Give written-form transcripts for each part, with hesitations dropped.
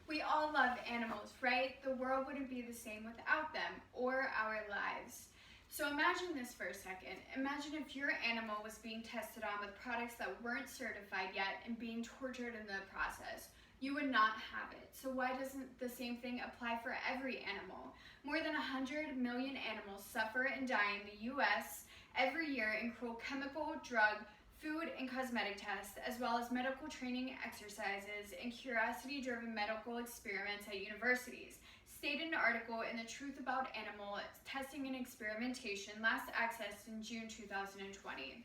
We all love animals, right? The world wouldn't be the same without them or our lives. So imagine this for a second. Imagine if your animal was being tested on with products that weren't certified yet and being tortured in the process. You would not have it. So why doesn't the same thing apply for every animal? More than 100 million animals suffer and die in the US every year in cruel chemical, drug, food, and cosmetic tests, as well as medical training exercises and curiosity-driven medical experiments at universities, stated in an article in The Truth About Animal Testing and Experimentation, last accessed in June 2020.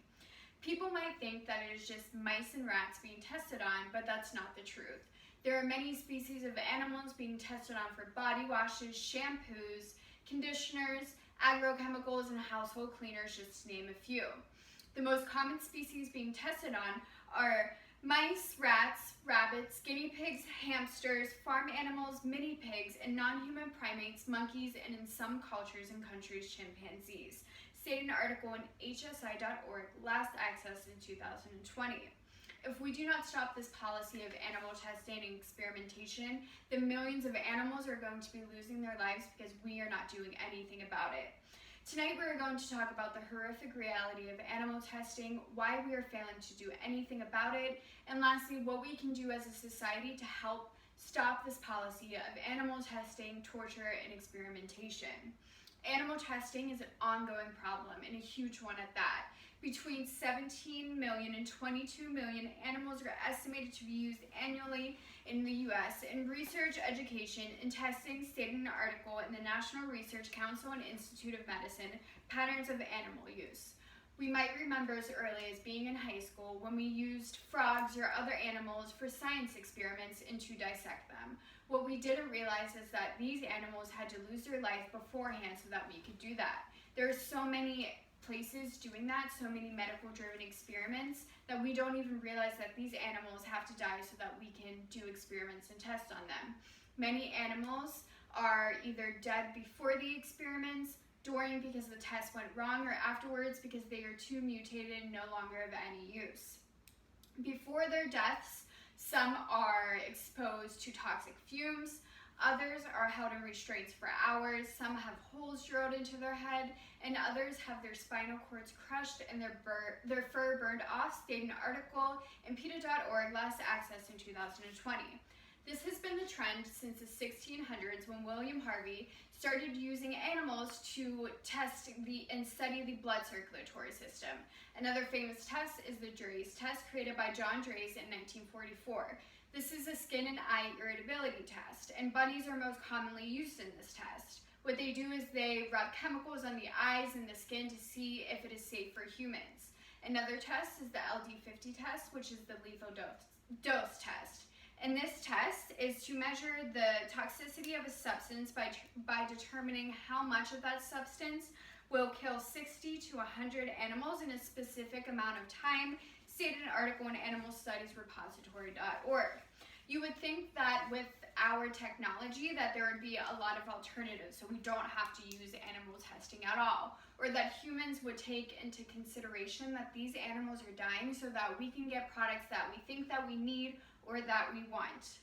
People might think that it is just mice and rats being tested on, but that's not the truth. There are many species of animals being tested on for body washes, shampoos, conditioners, agrochemicals, and household cleaners, just to name a few. The most common species being tested on are mice, rats, rabbits, guinea pigs, hamsters, farm animals, mini pigs, and non-human primates, monkeys, and in some cultures and countries, chimpanzees, stated in an article in HSI.org, last accessed in 2020. If we do not stop this policy of animal testing and experimentation, then millions of animals are going to be losing their lives because we are not doing anything about it. Tonight we're going to talk about the horrific reality of animal testing, why we are failing to do anything about it, and lastly, what we can do as a society to help stop this policy of animal testing, torture, and experimentation. Animal testing is an ongoing problem, and a huge one at that. Between 17 million and 22 million animals are estimated to be used annually in the US in research, education, and testing, stated in an article in the National Research Council and Institute of Medicine, Patterns of Animal Use. We might remember as early as being in high school when we used frogs or other animals for science experiments and to dissect them. What we didn't realize is that these animals had to lose their life beforehand so that we could do that. There are so many places doing that, so many medical-driven experiments, that we don't even realize that these animals have to die so that we can do experiments and test on them. Many animals are either dead before the experiments, during because the test went wrong, or afterwards because they are too mutated and no longer of any use. Before their deaths, some are exposed to toxic fumes, others are held in restraints for hours, some have holes drilled into their head, and others have their spinal cords crushed and their fur burned off, stated in an article in PETA.org, last accessed in 2020. This has been the trend since the 1600s when William Harvey started using animals to test and study the blood circulatory system. Another famous test is the Draise test, created by John Draise in 1944. This is a skin and eye irritability test, and bunnies are most commonly used in this test. What they do is they rub chemicals on the eyes and the skin to see if it is safe for humans. Another test is the LD50 test, which is the lethal dose test. And this test is to measure the toxicity of a substance by determining how much of that substance will kill 60 to 100 animals in a specific amount of time, stated in an article in animalstudiesrepository.org. You would think that with our technology that there would be a lot of alternatives, so we don't have to use animal testing at all, or that humans would take into consideration that these animals are dying so that we can get products that we think that we need or that we want.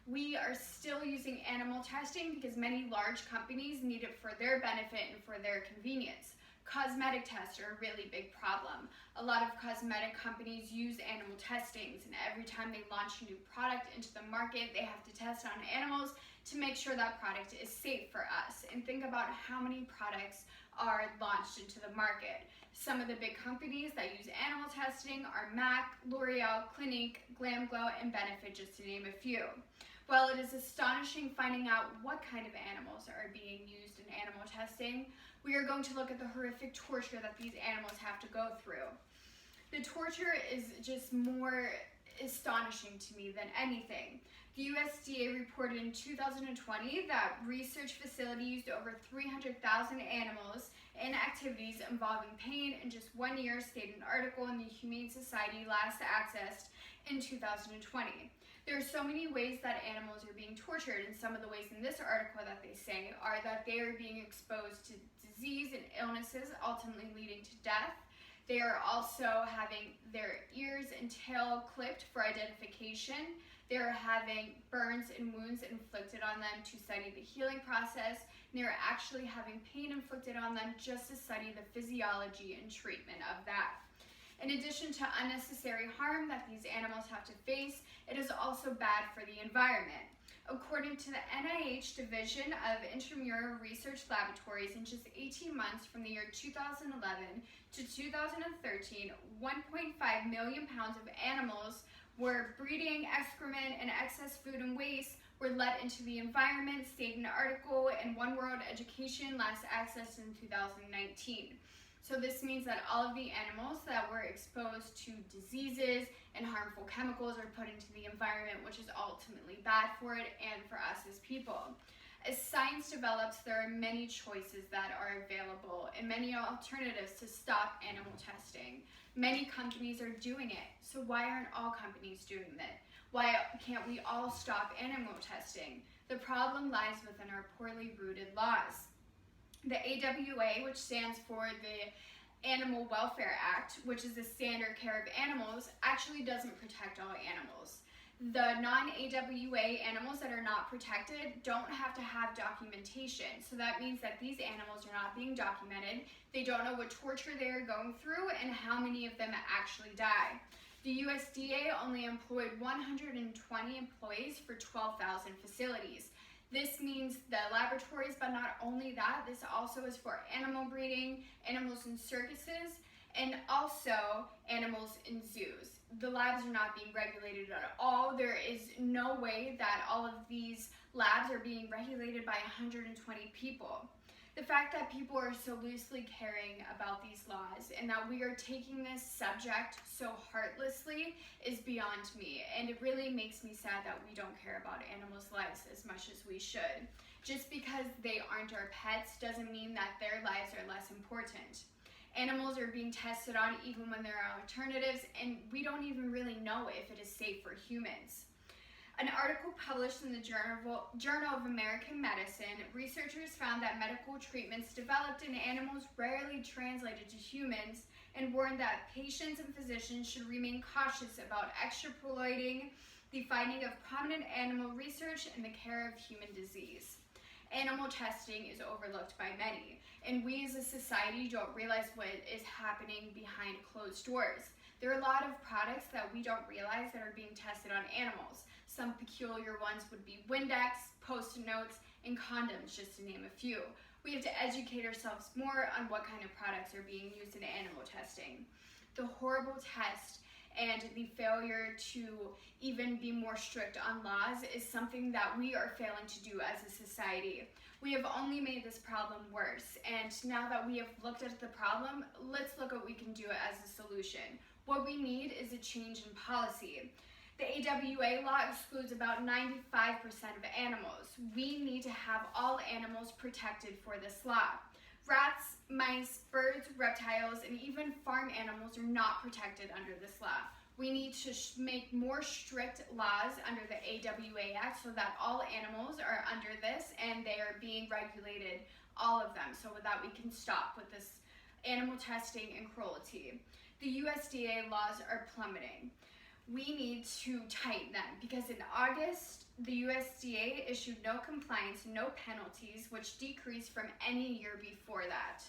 We are still using animal testing because many large companies need it for their benefit and for their convenience. Cosmetic tests are a really big problem. A lot of cosmetic companies use animal testings, and every time they launch a new product into the market, they have to test on animals to make sure that product is safe for us. And think about how many products are launched into the market. Some of the big companies that use animal testing are MAC, L'Oreal, Clinique, GlamGlow, and Benefit, just to name a few. While it is astonishing finding out what kind of animals are being used in animal testing, we are going to look at the horrific torture that these animals have to go through. The torture is just more astonishing to me than anything. The USDA reported in 2020 that research facilities used over 300,000 animals in activities involving pain in just 1 year, stated in an article in the Humane Society, last accessed in 2020. There are so many ways that animals are being tortured, and some of the ways in this article that they say are that they are being exposed to disease and illnesses, ultimately leading to death. They are also having their ears and tail clipped for identification. They're having burns and wounds inflicted on them to study the healing process, and they're actually having pain inflicted on them just to study the physiology and treatment of that. In addition to unnecessary harm that these animals have to face, it is also bad for the environment. According to the NIH Division of Intramural Research Laboratories, in just 18 months from the year 2011 to 2013, 1.5 million pounds of animals were breeding, excrement, and excess food and waste were let into the environment, stated in an article in One World Education, last accessed in 2019. So this means that all of the animals that were exposed to diseases and harmful chemicals are put into the environment, which is ultimately bad for it and for us as people. As science develops, there are many choices that are available and many alternatives to stop animal testing. Many companies are doing it, so why aren't all companies doing that? Why can't we all stop animal testing? The problem lies within our poorly rooted laws. The AWA, which stands for the Animal Welfare Act, which is the standard care of animals, actually doesn't protect all animals. The non-AWA animals that are not protected don't have to have documentation. So that means that these animals are not being documented. They don't know what torture they are going through and how many of them actually die. The USDA only employed 120 employees for 12,000 facilities. This means the laboratories, but not only that, this also is for animal breeding, animals in circuses, and also animals in zoos. The labs are not being regulated at all. There is no way that all of these labs are being regulated by 120 people. The fact that people are so loosely caring about these laws and that we are taking this subject so heartlessly is beyond me, and it really makes me sad that we don't care about animals' lives as much as we should. Just because they aren't our pets doesn't mean that their lives are less important. Animals are being tested on even when there are alternatives, and we don't even really know if it is safe for humans. An article published in the Journal of American Medicine, researchers found that medical treatments developed in animals rarely translated to humans and warned that patients and physicians should remain cautious about extrapolating the finding of prominent animal research in the care of human disease. Animal testing is overlooked by many, and we as a society don't realize what is happening behind closed doors. There are a lot of products that we don't realize that are being tested on animals. Some peculiar ones would be Windex, Post-it notes, and condoms, just to name a few. We have to educate ourselves more on what kind of products are being used in animal testing. The horrible test and the failure to even be more strict on laws is something that we are failing to do as a society. We have only made this problem worse, and now that we have looked at the problem, let's look at what we can do as a solution. What we need is a change in policy. The AWA law excludes about 95% of animals. We need to have all animals protected for this law. Rats, mice, birds, reptiles, and even farm animals are not protected under this law. We need to make more strict laws under the AWA Act so that all animals are under this and they are being regulated, all of them, so that we can stop with this animal testing and cruelty. The USDA laws are plummeting. We need to tighten them because in August, the USDA issued no compliance, no penalties, which decreased from any year before that.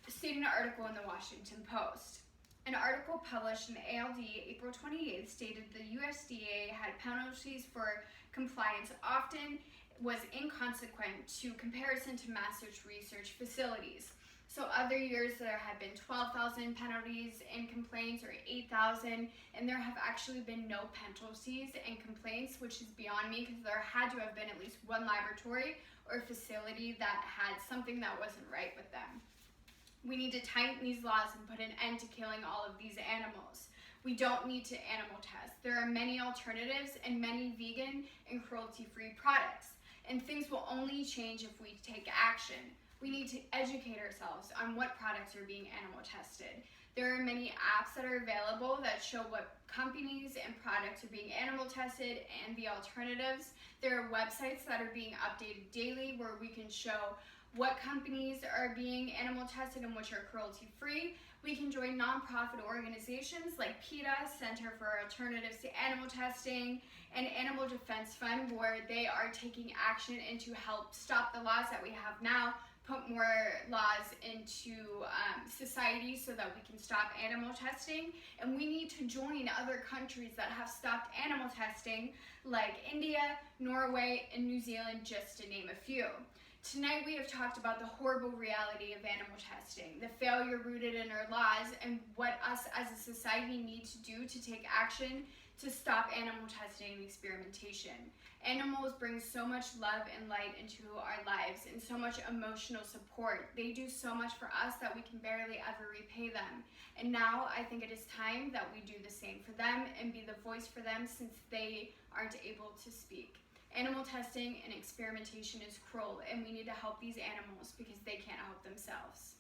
Stating an article in the Washington Post. An article published in ALD April 28th stated the USDA had penalties for compliance often was inconsequent to comparison to master's research facilities. So other years there have been 12,000 penalties and complaints or 8,000, and there have actually been no penalties and complaints, which is beyond me because there had to have been at least one laboratory or facility that had something that wasn't right with them. We need to tighten these laws and put an end to killing all of these animals. We don't need to animal test. There are many alternatives and many vegan and cruelty-free products, and things will only change if we take action. We need to educate ourselves on what products are being animal tested. There are many apps that are available that show what companies and products are being animal tested and the alternatives. There are websites that are being updated daily where we can show what companies are being animal tested and which are cruelty-free. We can join nonprofit organizations like PETA, Center for Alternatives to Animal Testing, and Animal Defense Fund, where they are taking action and to help stop the laws that we have now, put more laws into society so that we can stop animal testing. And we need to join other countries that have stopped animal testing, like India, Norway, and New Zealand, just to name a few. Tonight we have talked about the horrible reality of animal testing, the failure rooted in our laws, and what us as a society need to do to take action to stop animal testing and experimentation. Animals bring so much love and light into our lives and so much emotional support. They do so much for us that we can barely ever repay them. And now I think it is time that we do the same for them and be the voice for them, since they aren't able to speak. Animal testing and experimentation is cruel, and we need to help these animals because they can't help themselves.